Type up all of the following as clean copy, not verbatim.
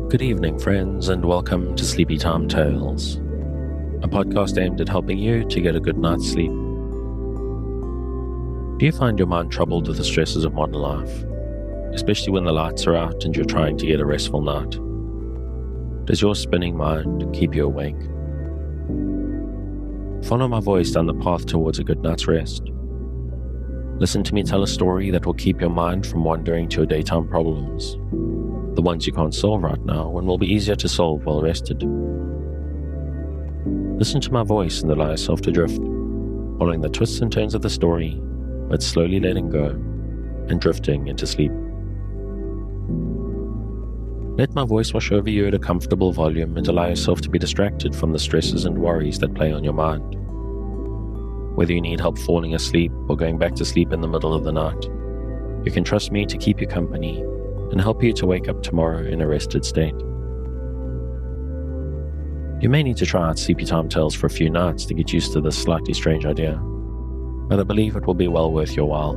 Good evening, friends, and welcome to Sleepy Time Tales, a podcast aimed at helping you to get a good night's sleep. Do you find your mind troubled with the stresses of modern life, especially when the lights are out and you're trying to get a restful night? Does your spinning mind keep you awake? Follow my voice down the path towards a good night's rest. Listen to me tell a story that will keep your mind from wandering to your daytime problems, the ones you can't solve right now and will be easier to solve while rested. Listen to my voice and allow yourself to drift, following the twists and turns of the story, but slowly letting go and drifting into sleep. Let my voice wash over you at a comfortable volume and allow yourself to be distracted from the stresses and worries that play on your mind. Whether you need help falling asleep or going back to sleep in the middle of the night, you can trust me to keep you company and help you to wake up tomorrow in a rested state. You may need to try out Sleepy Time Tales for a few nights to get used to this slightly strange idea, but I believe it will be well worth your while.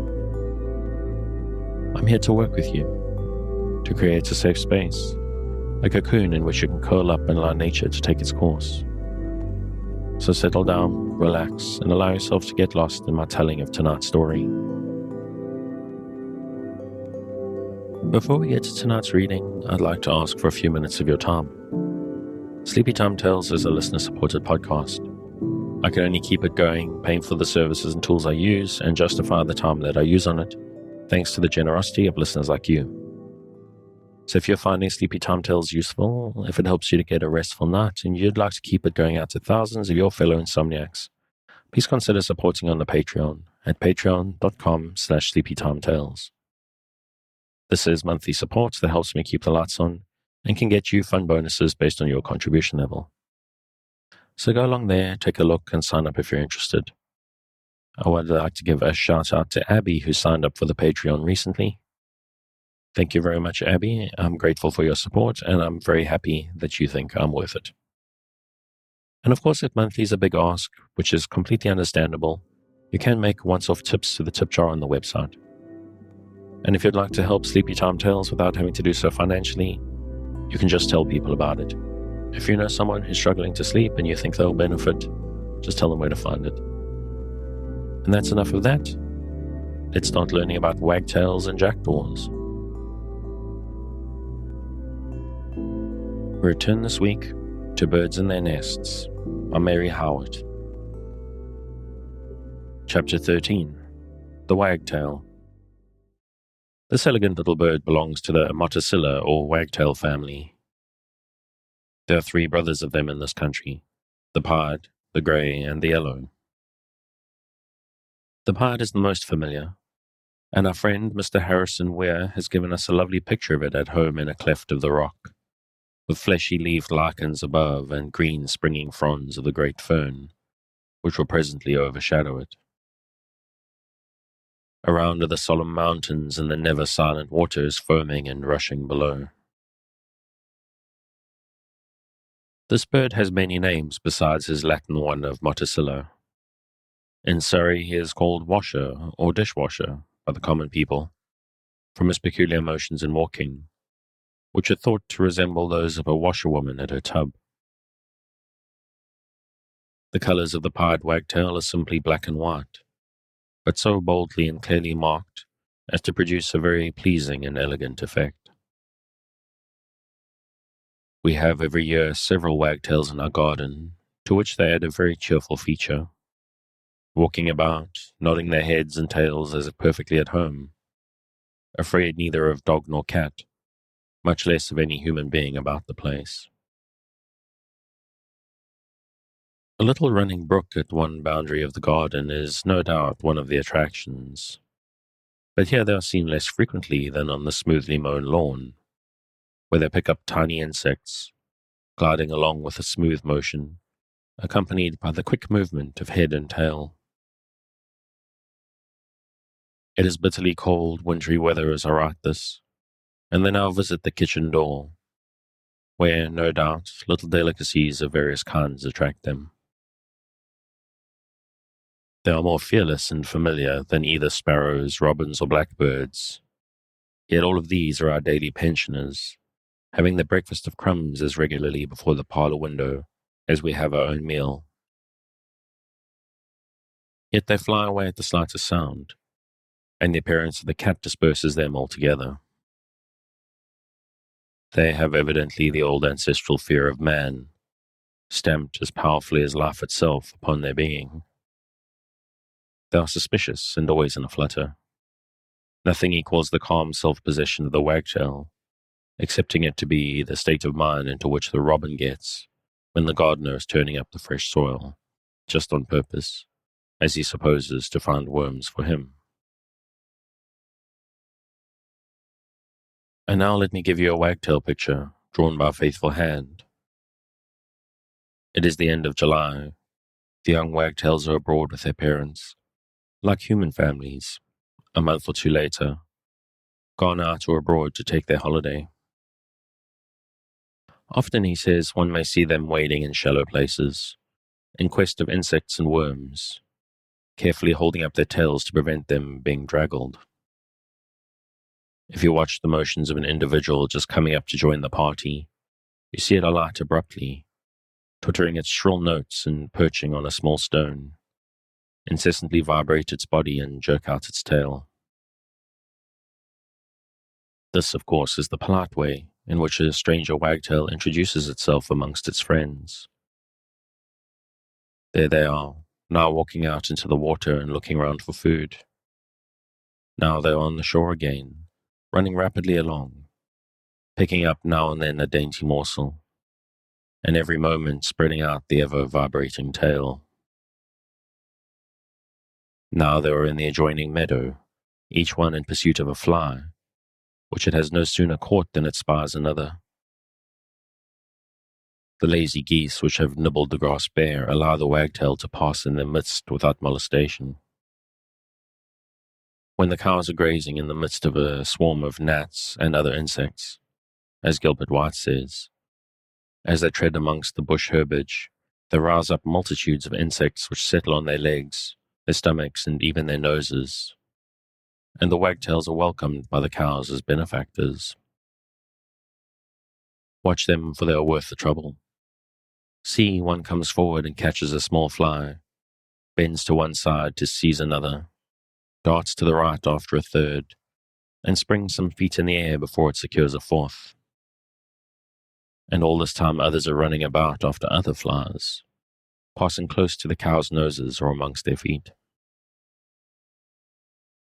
I'm here to work with you, to create a safe space, a cocoon in which you can curl up and allow nature to take its course. So settle down, relax, and allow yourself to get lost in my telling of tonight's story. Before we get to tonight's reading, I'd like to ask for a few minutes of your time. Sleepy Time Tales is a listener-supported podcast. I can only keep it going, paying for the services and tools I use, and justify the time that I use on it, thanks to the generosity of listeners like you. So if you're finding Sleepy Time Tales useful, if it helps you to get a restful night, and you'd like to keep it going out to thousands of your fellow insomniacs, please consider supporting on the Patreon at patreon.com/sleepytimetales. This is monthly support that helps me keep the lights on and can get you fun bonuses based on your contribution level. So go along there, take a look, and sign up if you're interested. I would like to give a shout out to Abby, who signed up for the Patreon recently. Thank you very much, Abby. I'm grateful for your support, and I'm very happy that you think I'm worth it. And of course, if monthly is a big ask, which is completely understandable, you can make once-off tips to the tip jar on the website. And if you'd like to help Sleepy Time Tales without having to do so financially, you can just tell people about it. If you know someone who's struggling to sleep and you think they'll benefit, just tell them where to find it. And that's enough of that. Let's start learning about wagtails and jackdaws. We return this week to Birds in Their Nests by Mary Howitt. Chapter 13. The Wagtail. This elegant little bird belongs to the motacilla or wagtail family. There are 3 brothers of them in this country, the pied, the grey, and the yellow. The pied is the most familiar, and our friend Mr. Harrison Weir has given us a lovely picture of it at home in a cleft of the rock, with fleshy-leaved lichens above and green springing fronds of the great fern, which will presently overshadow it. Around are the solemn mountains and the never-silent waters foaming and rushing below. This bird has many names besides his Latin one of motacilla. In Surrey he is called washer or dishwasher by the common people, from his peculiar motions in walking, which are thought to resemble those of a washerwoman at her tub. The colours of the pied wagtail are simply black and white, but so boldly and clearly marked as to produce a very pleasing and elegant effect. We have every year several wagtails in our garden, to which they add a very cheerful feature, walking about, nodding their heads and tails as if perfectly at home, afraid neither of dog nor cat, much less of any human being about the place. A little running brook at one boundary of the garden is no doubt one of the attractions, but here they are seen less frequently than on the smoothly mown lawn, where they pick up tiny insects, gliding along with a smooth motion, accompanied by the quick movement of head and tail. It is bitterly cold, wintry weather as I write this, and they now visit the kitchen door, where, no doubt, little delicacies of various kinds attract them. They are more fearless and familiar than either sparrows, robins, or blackbirds, yet all of these are our daily pensioners, having their breakfast of crumbs as regularly before the parlor window as we have our own meal. Yet they fly away at the slightest sound, and the appearance of the cat disperses them altogether. They have evidently the old ancestral fear of man, stamped as powerfully as life itself upon their being. They are suspicious and always in a flutter. Nothing equals the calm self-possession of the wagtail, accepting it to be the state of mind into which the robin gets when the gardener is turning up the fresh soil, just on purpose, as he supposes to find worms for him. And now let me give you a wagtail picture, drawn by a faithful hand. It is the end of July. The young wagtails are abroad with their parents, like human families, a month or two later, gone out or abroad to take their holiday. Often, he says, one may see them wading in shallow places, in quest of insects and worms, carefully holding up their tails to prevent them being draggled. If you watch the motions of an individual just coming up to join the party, you see it alight abruptly, twittering its shrill notes and perching on a small stone, incessantly vibrate its body and jerk out its tail. This, of course, is the polite way in which a stranger wagtail introduces itself amongst its friends. There they are, now walking out into the water and looking round for food. Now they are on the shore again, running rapidly along, picking up now and then a dainty morsel, and every moment spreading out the ever-vibrating tail. Now they are in the adjoining meadow, each one in pursuit of a fly, which it has no sooner caught than it spies another. The lazy geese which have nibbled the grass bare allow the wagtail to pass in their midst without molestation. When the cows are grazing in the midst of a swarm of gnats and other insects, as Gilbert White says, as they tread amongst the bush herbage, they rouse up multitudes of insects which settle on their legs, their stomachs, and even their noses, and the wagtails are welcomed by the cows as benefactors. Watch them, for they are worth the trouble. See, one comes forward and catches a small fly, bends to one side to seize another, darts to the right after a third, and springs some feet in the air before it secures a fourth. And all this time others are running about after other flies, passing close to the cows' noses or amongst their feet.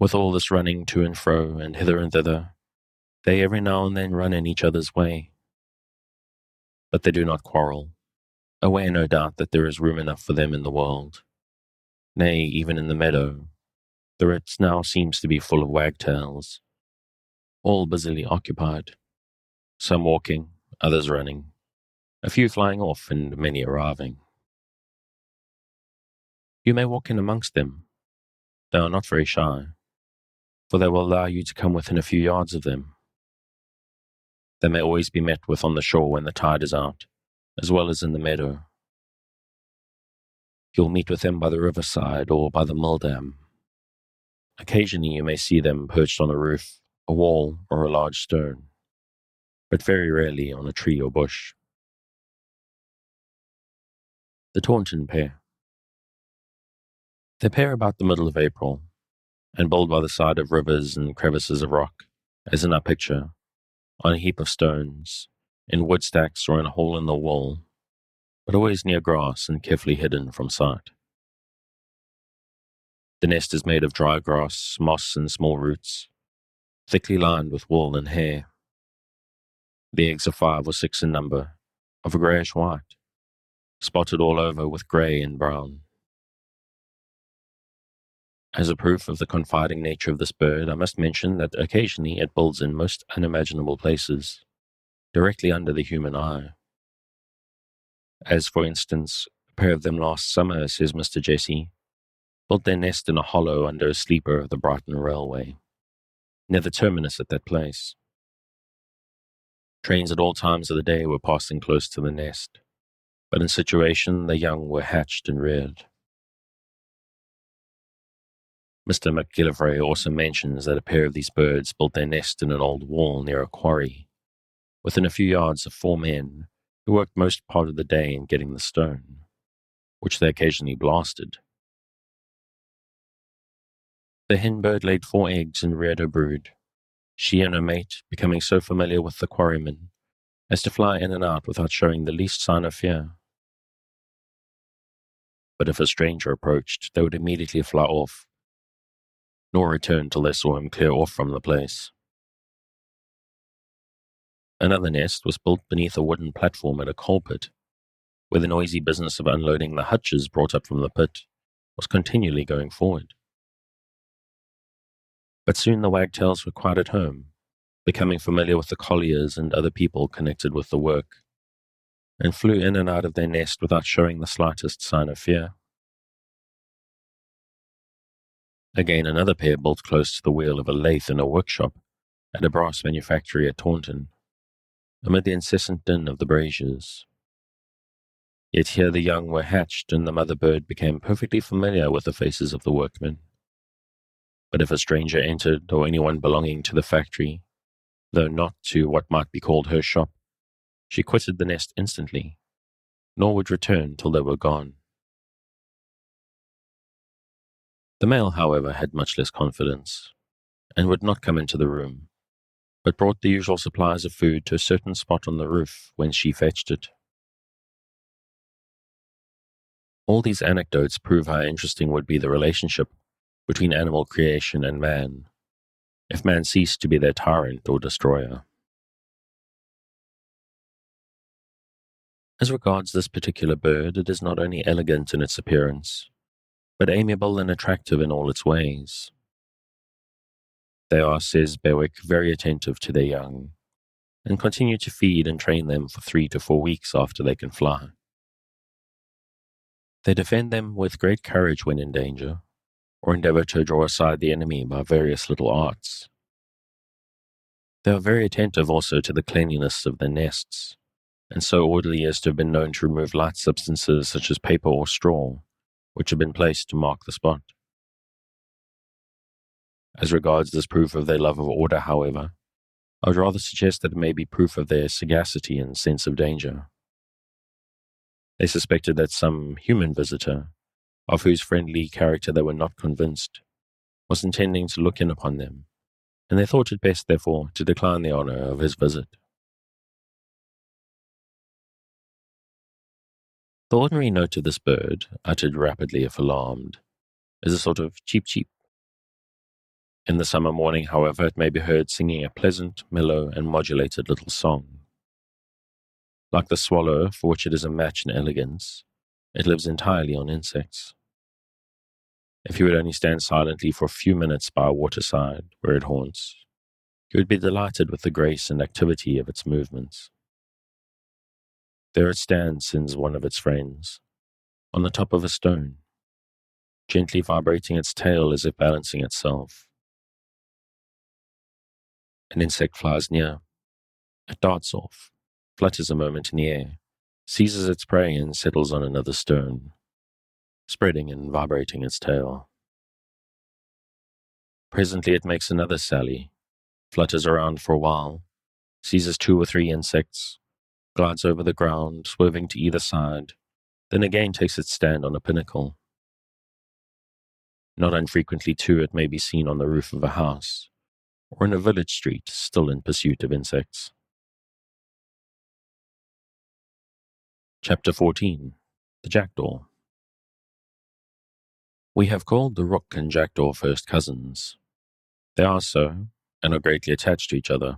With all this running to and fro and hither and thither, they every now and then run in each other's way. But they do not quarrel, aware no doubt that there is room enough for them in the world. Nay, even in the meadow, the it now seems to be full of wagtails, all busily occupied, some walking, others running, a few flying off and many arriving. You may walk in amongst them. They are not very shy, for they will allow you to come within a few yards of them. They may always be met with on the shore when the tide is out, as well as in the meadow. You'll meet with them by the riverside or by the mill dam. Occasionally you may see them perched on a roof, a wall, or a large stone, but very rarely on a tree or bush. The Taunton pair. They pair about the middle of April, and build by the side of rivers and crevices of rock, as in our picture, on a heap of stones, in wood stacks or in a hole in the wall, but always near grass and carefully hidden from sight. The nest is made of dry grass, moss, and small roots, thickly lined with wool and hair. The eggs are 5 or 6 in number, of a greyish-white, spotted all over with grey and brown. As a proof of the confiding nature of this bird, I must mention that occasionally it builds in most unimaginable places, directly under the human eye. As, for instance, a pair of them last summer, says Mr. Jesse, built their nest in a hollow under a sleeper of the Brighton Railway, near the terminus at that place. Trains at all times of the day were passing close to the nest, but in situation the young were hatched and reared. Mr. McGillivray also mentions that a pair of these birds built their nest in an old wall near a quarry, within a few yards of 4 men who worked most part of the day in getting the stone, which they occasionally blasted. The hen bird laid 4 eggs and reared her brood, she and her mate becoming so familiar with the quarrymen as to fly in and out without showing the least sign of fear. But if a stranger approached, they would immediately fly off, nor return till they saw him clear off from the place. Another nest was built beneath a wooden platform at a coal pit, where the noisy business of unloading the hutches brought up from the pit was continually going forward. But soon the Wagtails were quite at home, becoming familiar with the colliers and other people connected with the work, and flew in and out of their nest without showing the slightest sign of fear. Again, another pair built close to the wheel of a lathe in a workshop at a brass manufactory at Taunton, amid the incessant din of the braziers. Yet here the young were hatched, and the mother bird became perfectly familiar with the faces of the workmen. But if a stranger entered, or anyone belonging to the factory, though not to what might be called her shop, she quitted the nest instantly, nor would return till they were gone. The male, however, had much less confidence, and would not come into the room, but brought the usual supplies of food to a certain spot on the roof whence she fetched it. All these anecdotes prove how interesting would be the relationship between animal creation and man, if man ceased to be their tyrant or destroyer. As regards this particular bird, it is not only elegant in its appearance, but amiable and attractive in all its ways. They are, says Bewick, very attentive to their young, and continue to feed and train them for 3 to 4 weeks after they can fly. They defend them with great courage when in danger, or endeavor to draw aside the enemy by various little arts. They are very attentive also to the cleanliness of their nests, and so orderly as to have been known to remove light substances such as paper or straw, which have been placed to mark the spot. As regards this proof of their love of order, however, I would rather suggest that it may be proof of their sagacity and sense of danger. They suspected that some human visitor, of whose friendly character they were not convinced, was intending to look in upon them, and they thought it best, therefore, to decline the honor of his visit. The ordinary note of this bird, uttered rapidly if alarmed, is a sort of cheep-cheep. In the summer morning, however, it may be heard singing a pleasant, mellow, and modulated little song. Like the swallow, for which it is a match in elegance, it lives entirely on insects. If you would only stand silently for a few minutes by a waterside where it haunts, you would be delighted with the grace and activity of its movements. There it stands, sings one of its friends, on the top of a stone, gently vibrating its tail as if balancing itself. An insect flies near. It darts off, flutters a moment in the air, seizes its prey and settles on another stone, spreading and vibrating its tail. Presently it makes another sally, flutters around for a while, seizes 2 or 3 insects, glides over the ground, swerving to either side, then again takes its stand on a pinnacle. Not unfrequently, too, it may be seen on the roof of a house, or in a village street, still in pursuit of insects. Chapter 14. The Jackdaw. We have called the rook and jackdaw first cousins. They are so, and are greatly attached to each other.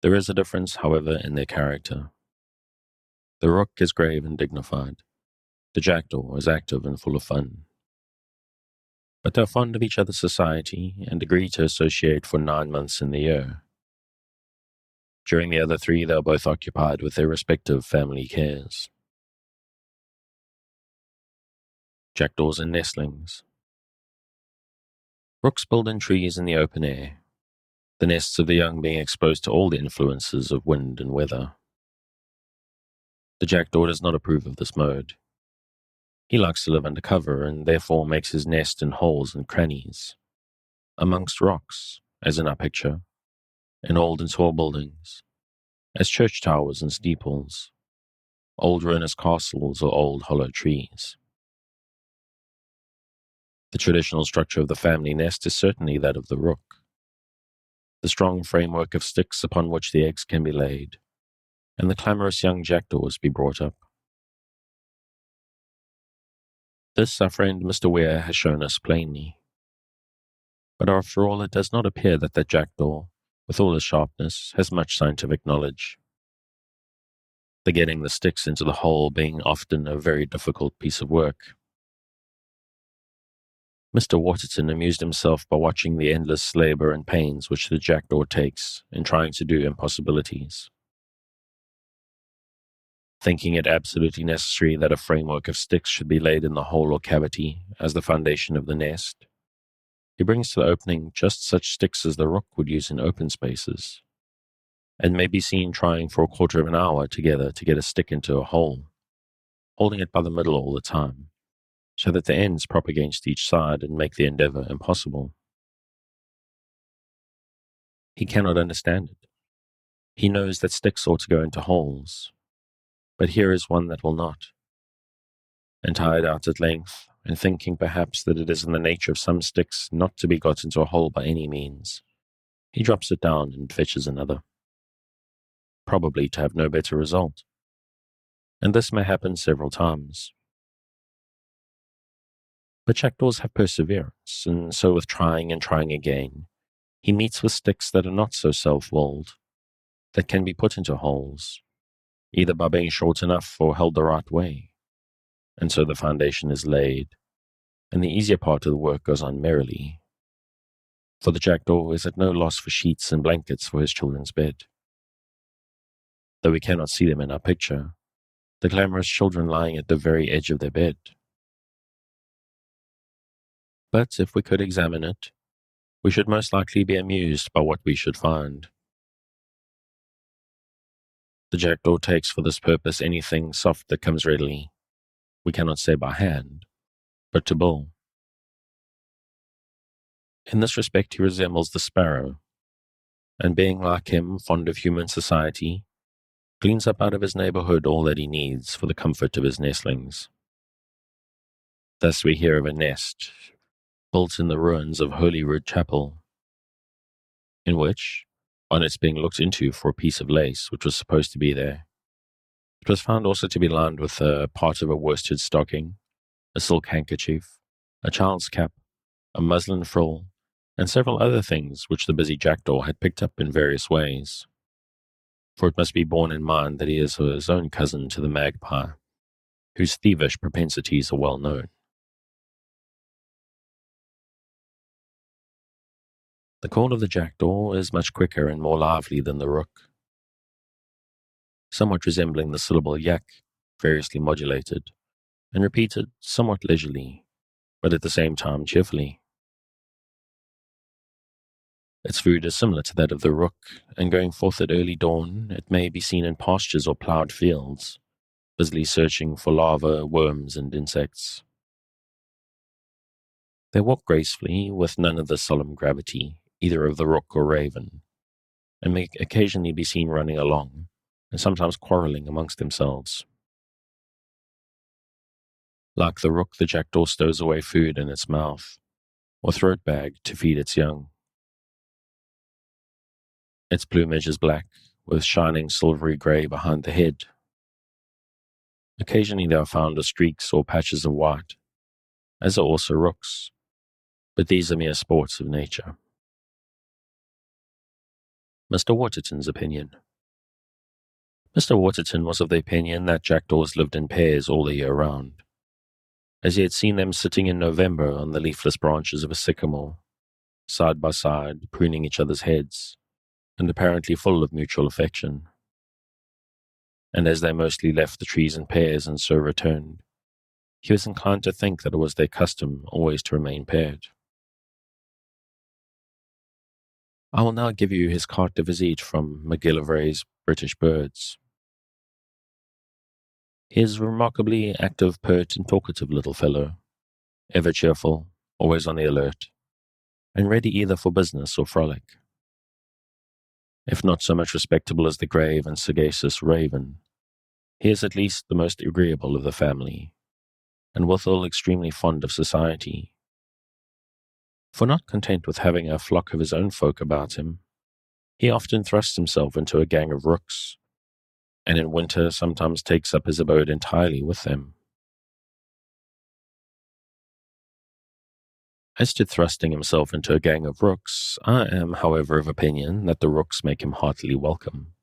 There is a difference, however, in their character. The rook is grave and dignified. The jackdaw is active and full of fun. But they are fond of each other's society and agree to associate for 9 months in the year. During the other 3, they are both occupied with their respective family cares. Jackdaws and nestlings. Rooks build in trees in the open air, the nests of the young being exposed to all the influences of wind and weather. The jackdaw does not approve of this mode. He likes to live under cover, and therefore makes his nest in holes and crannies, amongst rocks, as in our picture, in old and tall buildings, as church towers and steeples, old ruinous castles or old hollow trees. The traditional structure of the family nest is certainly that of the rook, the strong framework of sticks upon which the eggs can be laid, and the clamorous young jackdaws be brought up. This our friend Mr. Weir has shown us plainly. But after all, it does not appear that jackdaw, with all his sharpness, has much scientific knowledge, the getting the sticks into the hole being often a very difficult piece of work. Mr. Waterton amused himself by watching the endless labor and pains which the jackdaw takes in trying to do impossibilities. Thinking it absolutely necessary that a framework of sticks should be laid in the hole or cavity as the foundation of the nest, he brings to the opening just such sticks as the rook would use in open spaces, and may be seen trying for a quarter of an hour together to get a stick into a hole, holding it by the middle all the time, so that the ends prop against each side and make the endeavor impossible. He cannot understand it. He knows that sticks ought to go into holes, but here is one that will not. And tired out at length, and thinking perhaps that it is in the nature of some sticks not to be got into a hole by any means, he drops it down and fetches another, probably to have no better result. And this may happen several times. But jackdaws have perseverance, and so with trying and trying again, he meets with sticks that are not so self-willed, that can be put into holes, either by being short enough or held the right way, and so the foundation is laid, and the easier part of the work goes on merrily. For the jackdaw is at no loss for sheets and blankets for his children's bed. Though we cannot see them in our picture, the glamorous children lying at the very edge of their bed. But if we could examine it, we should most likely be amused by what we should find. The jackdaw takes for this purpose anything soft that comes readily, we cannot say by hand, but to bull. In this respect he resembles the sparrow, and being like him fond of human society, cleans up out of his neighborhood all that he needs for the comfort of his nestlings. Thus we hear of a nest built in the ruins of Holyrood Chapel, in which, on its being looked into for a piece of lace which was supposed to be there, it was found also to be lined with a part of a worsted stocking, a silk handkerchief, a child's cap, a muslin frill, and several other things which the busy jackdaw had picked up in various ways. For it must be borne in mind that he is his own cousin to the magpie, whose thievish propensities are well known. The call of the jackdaw is much quicker and more lively than the rook, somewhat resembling the syllable yak, variously modulated, and repeated somewhat leisurely, but at the same time cheerfully. Its food is similar to that of the rook, and going forth at early dawn, it may be seen in pastures or ploughed fields, busily searching for larvae, worms, and insects. They walk gracefully, with none of the solemn gravity, either of the rook or raven, and may occasionally be seen running along, and sometimes quarrelling amongst themselves. Like the rook, the jackdaw stows away food in its mouth, or throat bag to feed its young. Its plumage is black, with shining silvery grey behind the head. Occasionally there are found streaks or patches of white, as are also rooks, but these are mere sports of nature. Mr. Waterton's opinion. Mr. Waterton was of the opinion that jackdaws lived in pairs all the year round, as he had seen them sitting in November on the leafless branches of a sycamore, side by side, pruning each other's heads, and apparently full of mutual affection. And as they mostly left the trees in pairs and so returned, he was inclined to think that it was their custom always to remain paired. I will now give you his carte de visite from Macgillivray's British Birds. He is a remarkably active, pert, and talkative little fellow, ever cheerful, always on the alert, and ready either for business or frolic. If not so much respectable as the grave and sagacious raven, he is at least the most agreeable of the family, and withal extremely fond of society. For not content with having a flock of his own folk about him, he often thrusts himself into a gang of rooks, and in winter sometimes takes up his abode entirely with them. As to thrusting himself into a gang of rooks, I am, however, of opinion that the rooks make him heartily welcome.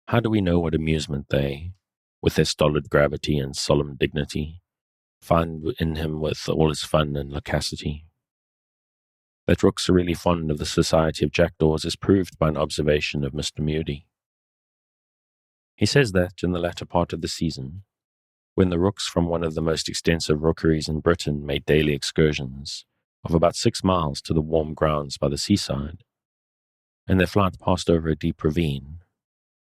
How do we know what amusement they, with their stolid gravity and solemn dignity, find in him with all his fun and loquacity? That rooks are really fond of the society of jackdaws is proved by an observation of Mr. Mudie. He says that, in the latter part of the season, when the rooks from one of the most extensive rookeries in Britain made daily excursions of about 6 miles to the warm grounds by the seaside, and their flight passed over a deep ravine,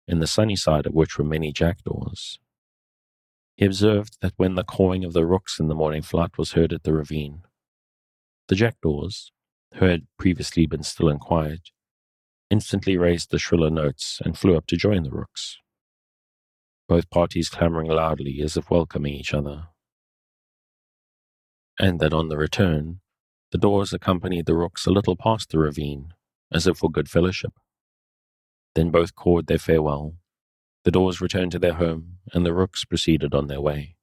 in the sunny side of which were many jackdaws, he observed that when the cawing of the rooks in the morning flight was heard at the ravine, the jackdaws, who had previously been still and quiet, instantly raised the shriller notes and flew up to join the rooks, both parties clamoring loudly as if welcoming each other. And that on the return, the daws accompanied the rooks a little past the ravine, as if for good fellowship. Then both cawed their farewell, the daws returned to their home, and the rooks proceeded on their way.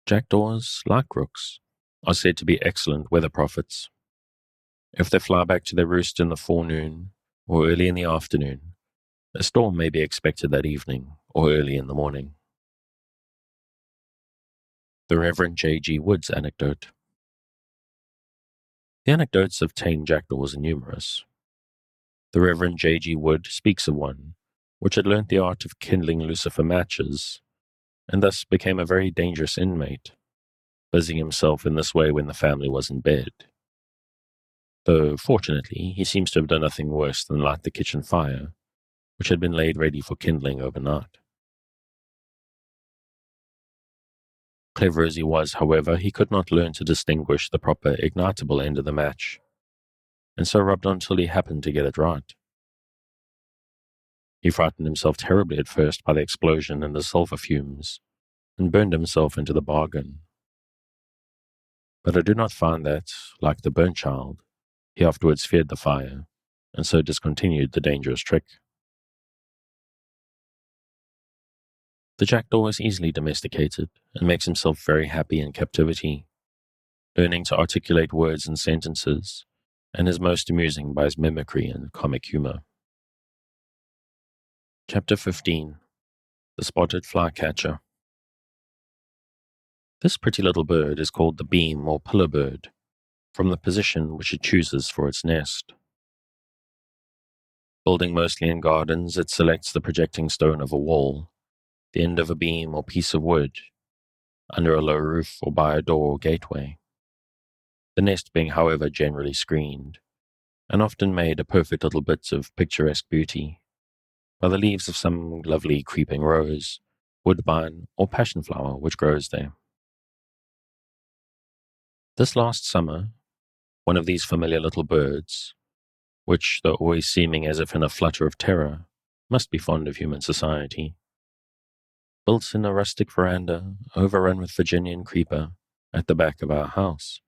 Jackdaws, like rooks, are said to be excellent weather prophets. If they fly back to their roost in the forenoon or early in the afternoon, a storm may be expected that evening or early in the morning. The Reverend J.G. Wood's anecdote. The anecdotes of tame jackdaws are numerous. The Reverend J.G. Wood speaks of one which had learnt the art of kindling lucifer matches, and thus became a very dangerous inmate, busying himself in this way when the family was in bed. Though, fortunately, he seems to have done nothing worse than light the kitchen fire, which had been laid ready for kindling overnight. Clever as he was, however, he could not learn to distinguish the proper ignitable end of the match, and so rubbed on till he happened to get it right. He frightened himself terribly at first by the explosion and the sulphur fumes, and burned himself into the bargain. But I do not find that, like the burnt child, he afterwards feared the fire, and so discontinued the dangerous trick. The jackdaw is easily domesticated, and makes himself very happy in captivity, learning to articulate words and sentences, and is most amusing by his mimicry and comic humor. Chapter 15. The Spotted Flycatcher. This pretty little bird is called the beam or pillar bird, from the position which it chooses for its nest. Building mostly in gardens, it selects the projecting stone of a wall, the end of a beam or piece of wood, under a low roof or by a door or gateway. The nest being, however, generally screened, and often made a perfect little bit of picturesque beauty, by the leaves of some lovely creeping rose, woodbine, or passion flower which grows there. This last summer, one of these familiar little birds, which, though always seeming as if in a flutter of terror, must be fond of human society, built in a rustic veranda overrun with Virginian creeper at the back of our house.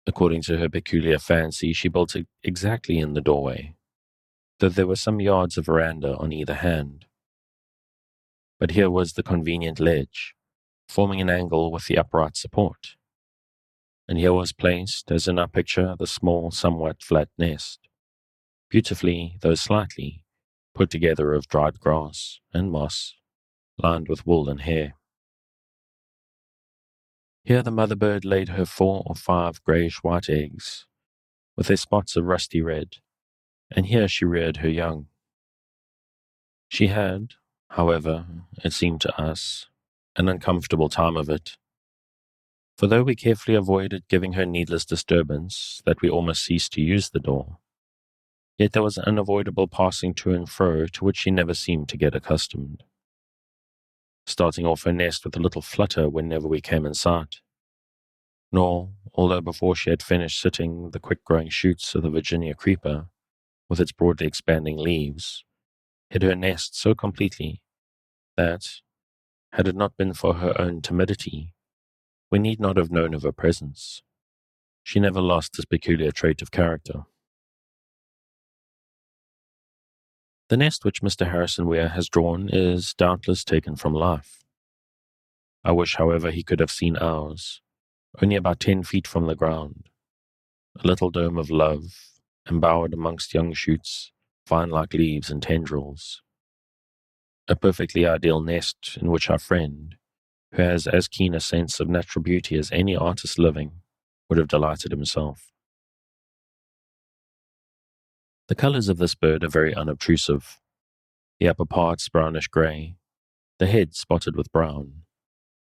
According to her peculiar fancy, she built it exactly in the doorway, though there were some yards of veranda on either hand. But here was the convenient ledge, forming an angle with the upright support. And here was placed, as in our picture, the small, somewhat flat nest, beautifully, though slightly, put together of dried grass and moss, lined with wool and hair. Here the mother bird laid her 4 or 5 greyish-white eggs, with their spots of rusty red, and here she reared her young. She had, however, it seemed to us, an uncomfortable time of it, for though we carefully avoided giving her needless disturbance, that we almost ceased to use the door, yet there was an unavoidable passing to and fro to which she never seemed to get accustomed, starting off her nest with a little flutter whenever we came in sight, nor, although before she had finished sitting the quick-growing shoots of the Virginia creeper, with its broadly expanding leaves, hid her nest so completely that, had it not been for her own timidity, we need not have known of her presence. She never lost this peculiar trait of character. The nest which Mr. Harrison Weir has drawn is doubtless taken from life. I wish, however, he could have seen ours, only about 10 feet from the ground, a little dome of love, embowered amongst young shoots, fine like leaves and tendrils. A perfectly ideal nest in which our friend, who has as keen a sense of natural beauty as any artist living, would have delighted himself. The colors of this bird are very unobtrusive. The upper parts brownish-gray, the head spotted with brown,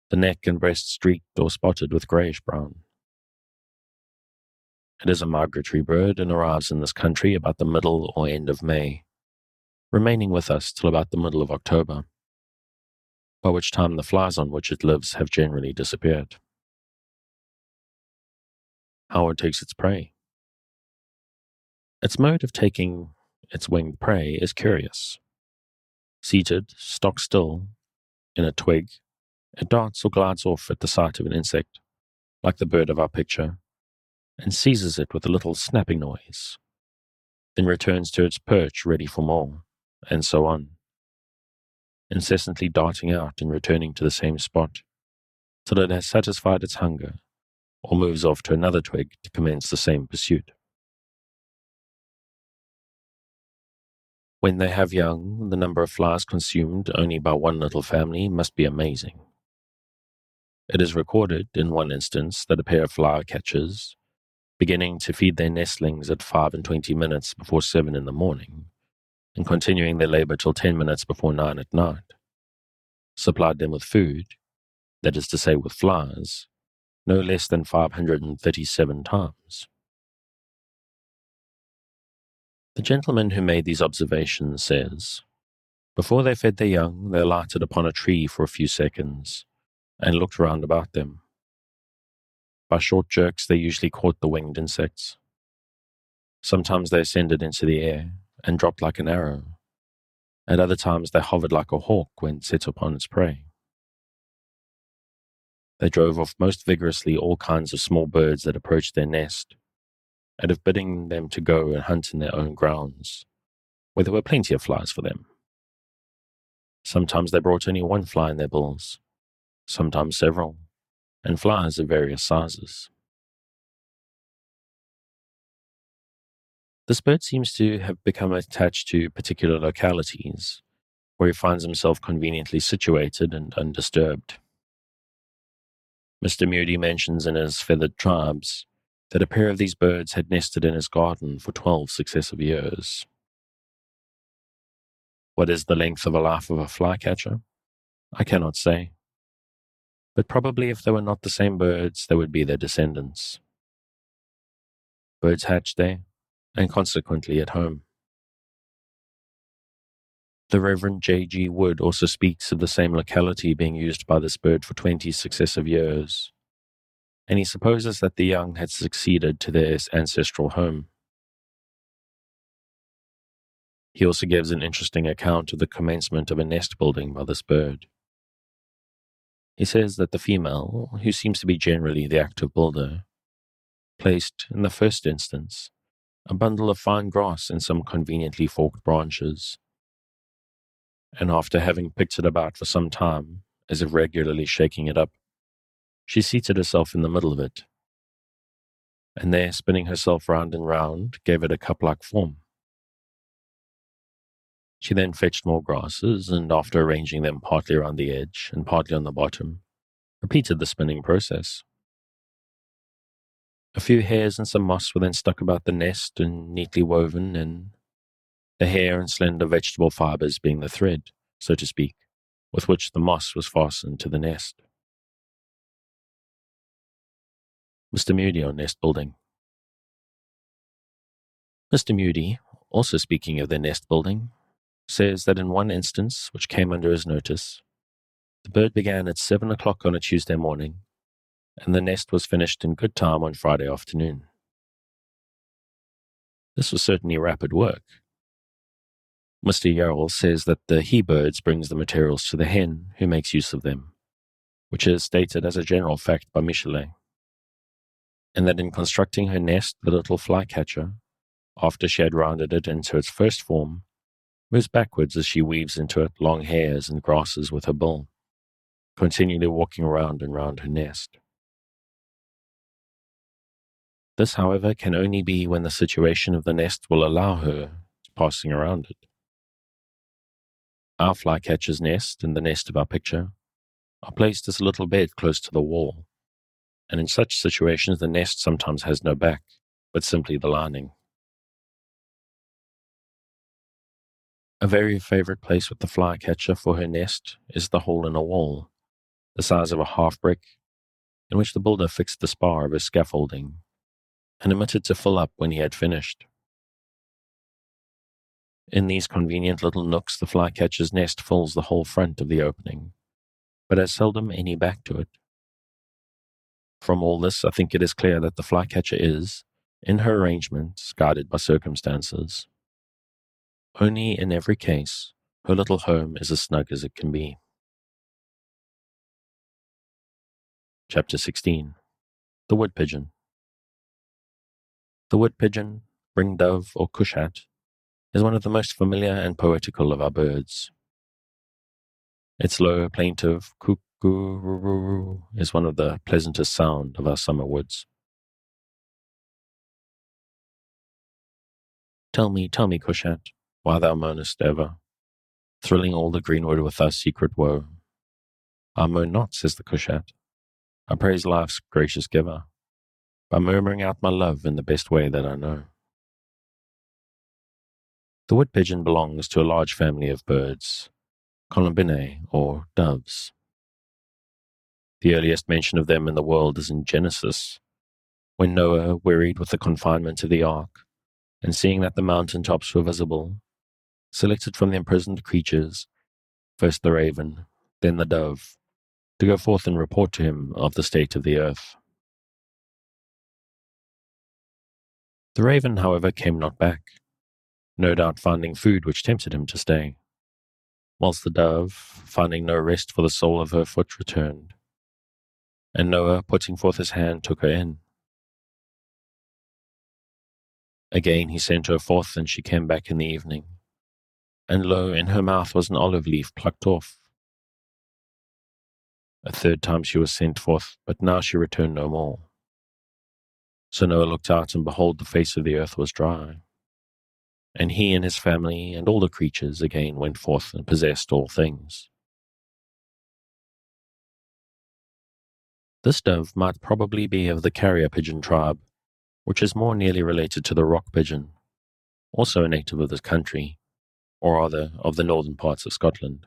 the neck and breast streaked or spotted with grayish-brown. It is a migratory bird and arrives in this country about the middle or end of May, remaining with us till about the middle of October, by which time the flies on which it lives have generally disappeared. How it takes its prey. Its mode of taking its winged prey is curious. Seated, stock still, in a twig, it darts or glides off at the sight of an insect, like the bird of our picture, and seizes it with a little snapping noise, then returns to its perch ready for more, and so on, incessantly darting out and returning to the same spot, till it has satisfied its hunger, or moves off to another twig to commence the same pursuit. When they have young, the number of flies consumed only by one little family must be amazing. It is recorded, in one instance, that a pair of fly-catchers, beginning to feed their nestlings at 25 before 7 in the morning, and continuing their labor till 10 minutes before 9 at night, supplied them with food, that is to say with flies, no less than 537 times. The gentleman who made these observations says, before they fed their young, they alighted upon a tree for a few seconds, and looked round about them. By short jerks they usually caught the winged insects. Sometimes they ascended into the air, and dropped like an arrow. At other times they hovered like a hawk when set upon its prey. They drove off most vigorously all kinds of small birds that approached their nest, and of bidding them to go and hunt in their own grounds, where there were plenty of flies for them. Sometimes they brought only one fly in their bills, sometimes several, and flies of various sizes. This bird seems to have become attached to particular localities, where he finds himself conveniently situated and undisturbed. Mr. Moody mentions in his Feathered Tribes that a pair of these birds had nested in his garden for 12 successive years. What is the length of a life of a flycatcher? I cannot say. But probably if they were not the same birds, they would be their descendants. Birds hatch there, and consequently at home. The Reverend J.G. Wood also speaks of the same locality being used by this bird for 20 successive years, and he supposes that the young had succeeded to their ancestral home. He also gives an interesting account of the commencement of a nest building by this bird. He says that the female, who seems to be generally the active builder, placed, in the first instance, a bundle of fine grass in some conveniently forked branches, and after having picked it about for some time, as if regularly shaking it up, she seated herself in the middle of it, and there, spinning herself round and round, gave it a cup-like form. She then fetched more grasses, and after arranging them partly around the edge and partly on the bottom, repeated the spinning process. A few hairs and some moss were then stuck about the nest and neatly woven in, the hair and slender vegetable fibers being the thread, so to speak, with which the moss was fastened to the nest. Mr. Moody on nest building. Mr. Moody, also speaking of their nest building, says that in one instance, which came under his notice, the bird began at 7 o'clock on a Tuesday morning, and the nest was finished in good time on Friday afternoon. This was certainly rapid work. Mr. Yarrell says that the he-birds brings the materials to the hen, who makes use of them, which is stated as a general fact by Michelet, and that in constructing her nest, the little flycatcher, after she had rounded it into its first form, moves backwards as she weaves into it long hairs and grasses with her bill, continually walking round and round her nest. This, however, can only be when the situation of the nest will allow her passing around it. Our flycatcher's nest and the nest of our picture are placed as a little bed close to the wall, and in such situations the nest sometimes has no back, but simply the lining. A very favorite place with the flycatcher for her nest is the hole in a wall, the size of a half-brick, in which the builder fixed the spar of his scaffolding and omitted to fill up when he had finished. In these convenient little nooks the flycatcher's nest fills the whole front of the opening, but has seldom any back to it. From all this, I think it is clear that the flycatcher is, in her arrangements, guided by circumstances. Only in every case, her little home is as snug as it can be. Chapter 16. The Wood Pigeon. The wood pigeon, ringdove, or cushat, is one of the most familiar and poetical of our birds. Its low, plaintive cuckoo is one of the pleasantest sound of our summer woods. Tell me, cushat, why thou moanest ever, thrilling all the greenwood with thy secret woe. I moan not, says the cushat, I praise life's gracious giver, by murmuring out my love in the best way that I know. The wood pigeon belongs to a large family of birds, columbinae, or doves. The earliest mention of them in the world is in Genesis, when Noah, wearied with the confinement of the ark, and seeing that the mountain tops were visible, selected from the imprisoned creatures, first the raven, then the dove, to go forth and report to him of the state of the earth. The raven, however, came not back, no doubt finding food which tempted him to stay, whilst the dove, finding no rest for the sole of her foot, returned, and Noah, putting forth his hand, took her in. Again he sent her forth, and she came back in the evening, and lo, in her mouth was an olive leaf plucked off. A third time she was sent forth, but now she returned no more. So Noah looked out, and behold, the face of the earth was dry. And he and his family and all the creatures again went forth and possessed all things. This dove might probably be of the carrier pigeon tribe, which is more nearly related to the rock pigeon, also a native of this country, or rather of the northern parts of Scotland.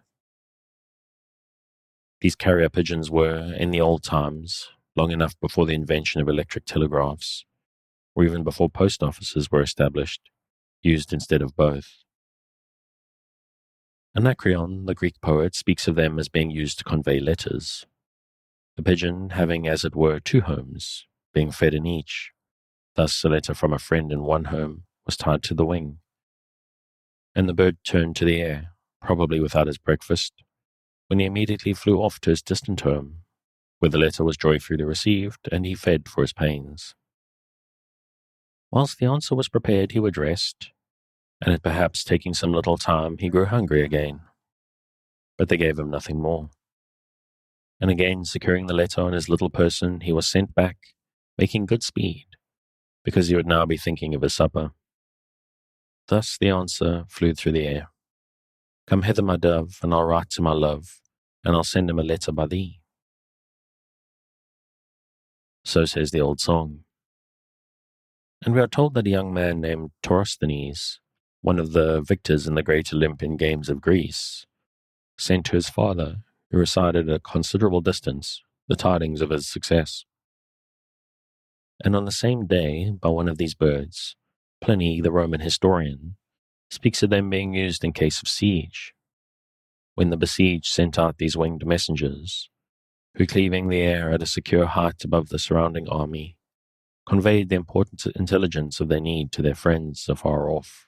These carrier pigeons were, in the old times, long enough before the invention of electric telegraphs, or even before post offices were established, used instead of both. Anacreon, the Greek poet, speaks of them as being used to convey letters, the pigeon having, as it were, two homes, being fed in each. Thus a letter from a friend in one home was tied to the wing, and the bird turned to the air, probably without his breakfast, when he immediately flew off to his distant home, where the letter was joyfully received, and he fed for his pains. Whilst the answer was prepared, he would rest, and it perhaps taking some little time, he grew hungry again. But they gave him nothing more. And again, securing the letter on his little person, he was sent back, making good speed, because he would now be thinking of his supper. Thus the answer flew through the air. Come hither, my dove, and I'll write to my love, and I'll send him a letter by thee. So says the old song. And we are told that a young man named Torosthenes, one of the victors in the great Olympian Games of Greece, sent to his father, who resided at a considerable distance, the tidings of his success. And on the same day, by one of these birds, Pliny, the Roman historian, speaks of them being used in case of siege. When the besieged sent out these winged messengers, who, cleaving the air at a secure height above the surrounding army, conveyed the important intelligence of their need to their friends afar off.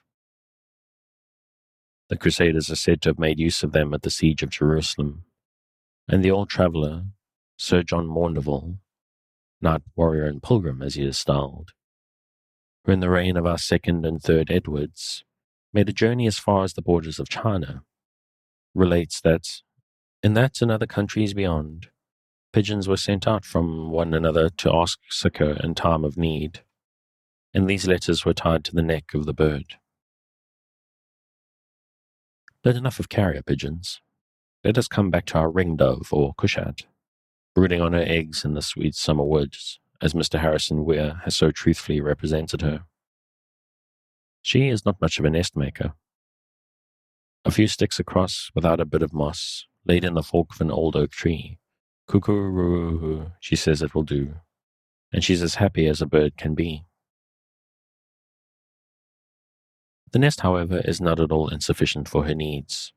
The Crusaders are said to have made use of them at the siege of Jerusalem, and the old traveller, Sir John Maundeville, knight, warrior, and pilgrim as he is styled, who in the reign of our second and third Edwards made a journey as far as the borders of China, relates that, in that and other countries beyond, pigeons were sent out from one another to ask succour in time of need, and these letters were tied to the neck of the bird. But enough of carrier pigeons. Let us come back to our ringdove, or cushat, brooding on her eggs in the sweet summer woods, as Mr. Harrison Weir has so truthfully represented her. She is not much of a nest maker. A few sticks across, without a bit of moss, laid in the fork of an old oak tree. Cuckoo-roo-hoo, she says it will do, and she's as happy as a bird can be. The nest, however, is not at all insufficient for her needs.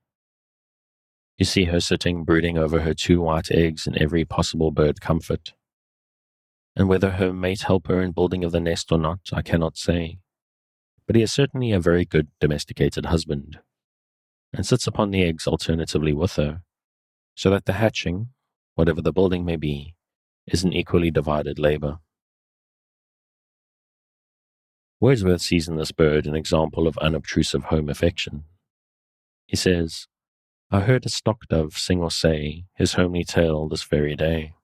You see her sitting brooding over her 2 white eggs in every possible bird comfort. And whether her mate help her in building of the nest or not, I cannot say. But he is certainly a very good domesticated husband, and sits upon the eggs alternatively with her, so that the hatching, whatever the building may be, is an equally divided labour. Wordsworth sees in this bird an example of unobtrusive home affection. He says, I heard a stock-dove sing or say his homely tale this very day.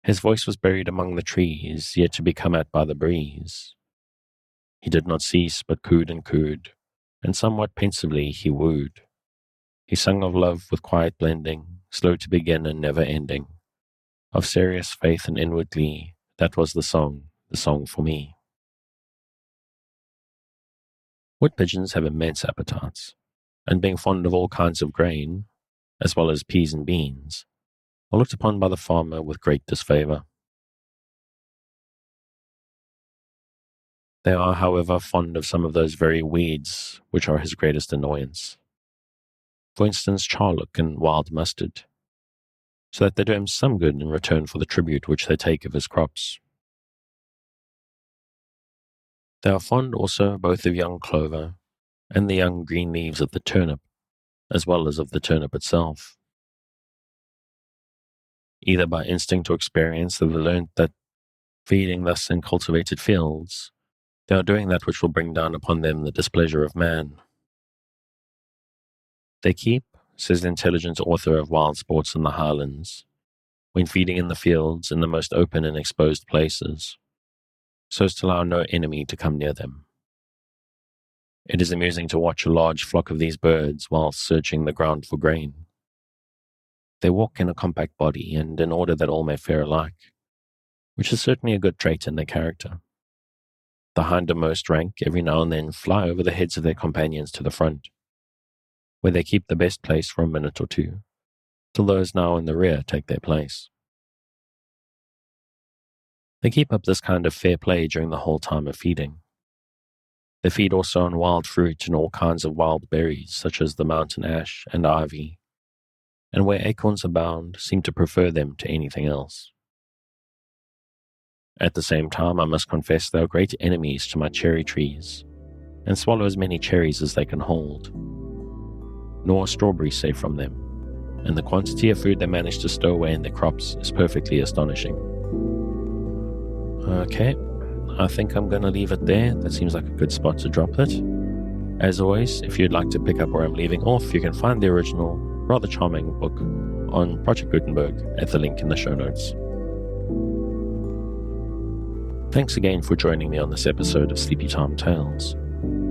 His voice was buried among the trees, yet to be come at by the breeze. He did not cease, but cooed, and somewhat pensively he wooed. He sung of love with quiet blending, slow to begin and never ending. Of serious faith and inward glee, that was the song for me. Wood pigeons have immense appetites, and being fond of all kinds of grain, as well as peas and beans, are looked upon by the farmer with great disfavour. They are, however, fond of some of those very weeds which are his greatest annoyance. For instance, charlock and wild mustard, so that they do him some good in return for the tribute which they take of his crops. They are fond also both of young clover and the young green leaves of the turnip, as well as of the turnip itself. Either by instinct or experience they have learnt that, feeding thus in cultivated fields, they are doing that which will bring down upon them the displeasure of man. They keep, says the intelligent author of Wild Sports in the Highlands, when feeding in the fields in the most open and exposed places, so as to allow no enemy to come near them. It is amusing to watch a large flock of these birds whilst searching the ground for grain. They walk in a compact body and in order that all may fare alike, which is certainly a good trait in their character. The hindermost rank every now and then fly over the heads of their companions to the front, where they keep the best place for a minute or two, till those now in the rear take their place. They keep up this kind of fair play during the whole time of feeding. They feed also on wild fruit and all kinds of wild berries, such as the mountain ash and ivy, and where acorns abound, seem to prefer them to anything else. At the same time, I must confess they are great enemies to my cherry trees, and swallow as many cherries as they can hold. Nor are strawberries safe from them, and the quantity of food they manage to stow away in their crops is perfectly astonishing. Okay, I think I'm going to leave it there. That seems like a good spot to drop it. As always, if you'd like to pick up where I'm leaving off, you can find the original, rather charming book on Project Gutenberg at the link in the show notes. Thanks again for joining me on this episode of Sleepy Time Tales,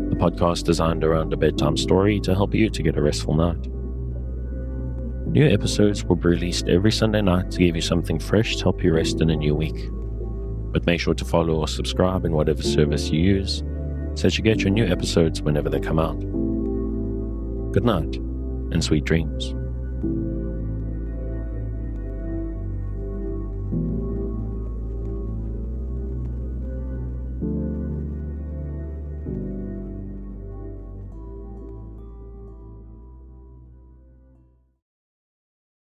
the podcast designed around a bedtime story to help you to get a restful night. New episodes will be released every Sunday night to give you something fresh to help you rest in a new week. But make sure to follow or subscribe in whatever service you use, so that you get your new episodes whenever they come out. Good night, and sweet dreams.